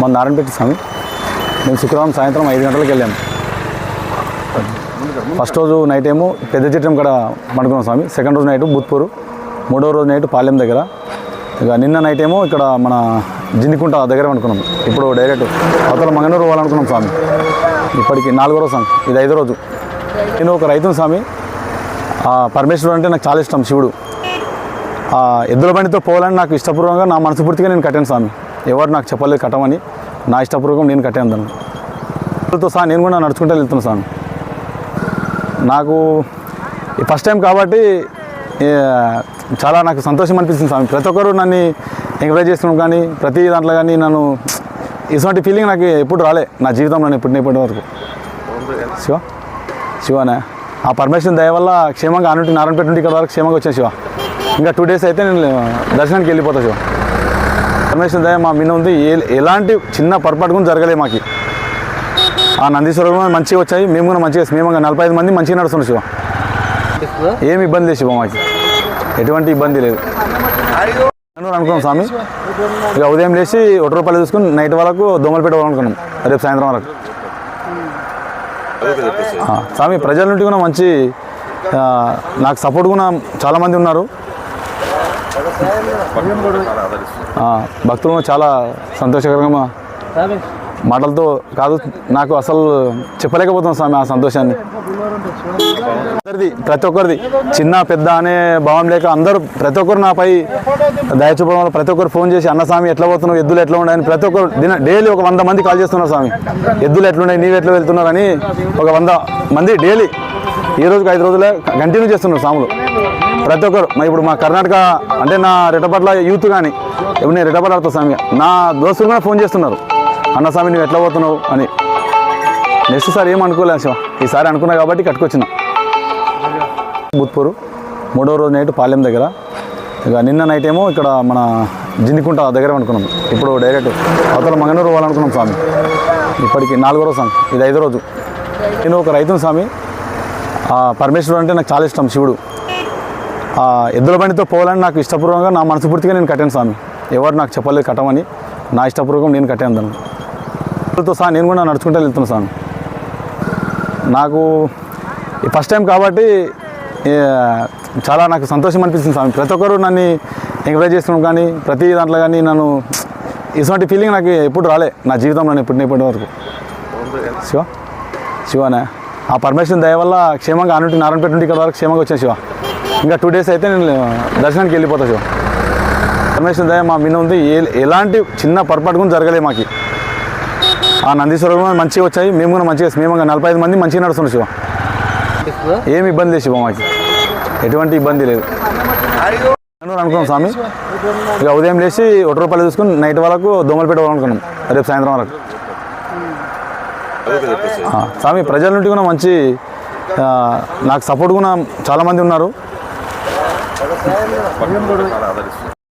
మన నారాయణపేట స్వామి. మేము శుక్రవారం సాయంత్రం 5 గంటలకు వెళ్ళాము. ఫస్ట్ రోజు నైట్ ఏమో పెద్ద చిత్రం కాడ పండుకున్నాం స్వామి. సెకండ్ రోజు నైట్ బుత్పూరు, మూడో రోజు నైట్ పాలెం దగ్గర. ఇక నిన్న నైట్ ఏమో ఇక్కడ మన జిండికుంట దగ్గర పండుకున్నాం. ఇప్పుడు డైరెక్ట్ అవతల మంగనూరు పోవాలనుకున్నాం స్వామి. ఇప్పటికి 4వ రోజు స్వామి, ఇది 5వ రోజు. నేను ఒక రైతును స్వామి. పరమేశ్వరుడు అంటే నాకు చాలా ఇష్టం, శివుడు. ఎద్దుల బండితో పోవాలని నాకు ఇష్టపూర్వకంగా నా మనస్ఫూర్తిగా నేను కట్టాను స్వామి. ఎవరు నాకు చెప్పలేదు కట్టమని, నా ఇష్టపూర్వకం నేను కట్టాను దాన్ని. ఎద్దులతో సహా నేను కూడా నడుచుకుంటూ వెళ్తున్నాను స్వామి. నాకు ఈ ఫస్ట్ టైం కాబట్టి చాలా నాకు సంతోషం అనిపిస్తుంది స్వామి. ప్రతి ఒక్కరు నన్ను ఎంకరేజ్ చేస్తున్నాం, కానీ ప్రతి దాంట్లో కానీ నన్ను ఇటువంటి ఫీలింగ్ నాకు ఎప్పుడు రాలే నా జీవితంలో, నేను ఇప్పటి వరకు. శివనే ఆ పరమేశ్వరుని దయ వల్ల క్షేమంగా ఆనుంటి నారాయణపేట నుండి ఇక్కడ వరకు క్షేమంగా వచ్చాను శివ. ఇంకా 2 days అయితే నేను దర్శనానికి వెళ్ళిపోతా శివ. పరమేశ్వరుని దయ మా మీద ఉంది. ఎలాంటి చిన్న పొరపాటు కూడా జరగలే మాకు. ఆ నందీశ్వరం మంచిగా వచ్చాయి, మేము కూడా మంచిగా, మేము 45 మంది మంచిగా నడుస్తున్నాం శివ. ఏమి ఇబ్బంది లేదు శివ, మాకు ఎటువంటి ఇబ్బంది లేదు అనుకున్నాం స్వామి. ఇక ఉదయం లేచి 1 రూపాయలు తీసుకుని నైట్ వరకు దోమలపేట పోవాలనుకున్నాం, రేపు సాయంత్రం వరకు. స్వామి ప్రజల నుండి కూడా మంచి నాకు సపోర్ట్ కూడా చాలామంది ఉన్నారు. భక్తులు చాలా సంతోషకరంగా మాటలతో కాదు, నాకు అసలు చెప్పలేకపోతున్నాం స్వామి ఆ సంతోషాన్ని. ప్రతి ఒక్కరిది చిన్న పెద్ద అనే భావం లేక అందరూ ప్రతి ఒక్కరు నాపై దయ చూపడం వల్ల ప్రతి ఒక్కరు ఫోన్ చేసి, అన్న స్వామి ఎట్లా పోతున్నావు, ఎద్దులు ఎట్లా ఉన్నాయని ప్రతి ఒక్కరు డైలీ ఒక 100 మంది కాల్ చేస్తున్నారు స్వామి. ఎద్దులు ఎట్లున్నాయి, నీవు ఎట్లా వెళ్తున్నారు అని ఒక 100 మంది డైలీ ఈ రోజుకి 5 రోజులే కంటిన్యూ చేస్తున్నారు స్వాములు ప్రతి ఒక్కరు. ఇప్పుడు మా కర్ణాటక అంటే నా రెట్టపట్ల యూత్ కానీ, ఇప్పుడు నేను రెట్టపట్ల ఆడుతా స్వామి, నా దోస్తులు కూడా ఫోన్ చేస్తున్నారు, అన్న స్వామి నువ్వు ఎట్లా పోతున్నావు అని. నెక్స్ట్ సారి ఏం అనుకోలేదు శివ, ఈసారి అనుకున్నా కాబట్టి కట్టుకొచ్చిన. బుత్పూరు, 3వ రోజు నైట్ పాలెం దగ్గర. ఇక నిన్న నైట్ ఏమో ఇక్కడ మన జిండికుంట దగ్గర పండుకున్నాం. ఇప్పుడు డైరెక్ట్ అవతల మంగనూరు పోవాలనుకున్నాం స్వామి. ఇప్పటికి 4వ రోజు స్వామి, ఇది 5వ రోజు. నేను ఒక రైతును స్వామి. పరమేశ్వరుడు అంటే నాకు చాలా ఇష్టం, శివుడు. ఎద్దుల బండితో పోవాలని నాకు ఇష్టపూర్వకంగా నా మనస్ఫూర్తిగా నేను కట్టాను స్వామి. ఎవరు నాకు చెప్పలేదు కట్టమని, నా ఇష్టపూర్వకం నేను కట్టాను దాన్ని. ఎద్దులతో సహా నేను కూడా నడుచుకుంటూ వెళ్తున్నాను స్వామి. నాకు ఈ ఫస్ట్ టైం కాబట్టి చాలా నాకు సంతోషం అనిపిస్తుంది స్వామి. ప్రతి ఒక్కరు నన్ను ఎంకరేజ్ చేస్తున్నాం, కానీ ప్రతి దాంట్లో కానీ నన్ను ఇటువంటి ఫీలింగ్ నాకు ఎప్పుడు రాలే నా జీవితంలో, ఇప్పటి వరకు. శివనే ఆ పరమేశ్వరుని దయ వల్ల క్షేమంగా ఆనుంటి నారాయణపేట నుండి ఇక్కడ వరకు క్షేమంగా వచ్చాను శివ. ఇంకా 2 days అయితే నేను దర్శనానికి వెళ్ళిపోతా శివ. పరమేశ్వరుని దయ మా మీద ఉంది. ఎలాంటి చిన్న పొరపాటు కూడా జరగలే మాకు. ఆ నందీశ్వరం మంచిగా వచ్చాయి, మేము కూడా మంచిగా, మేము 45 మంది మంచిగా నడుస్తున్నాం శివ. ఏమి ఇబ్బంది లేదు శివ, మాకు ఎటువంటి ఇబ్బంది లేదు అనుకున్నాం స్వామి. ఇక ఉదయం లేచి 1 రూపాయలు తీసుకుని నైట్ వరకు దోమలపేట పోవాలనుకున్నాం, రేపు సాయంత్రం వరకు. స్వామి ప్రజల నుండి కూడా మంచి నాకు సపోర్ట్ కూడా చాలామంది ఉన్నారు.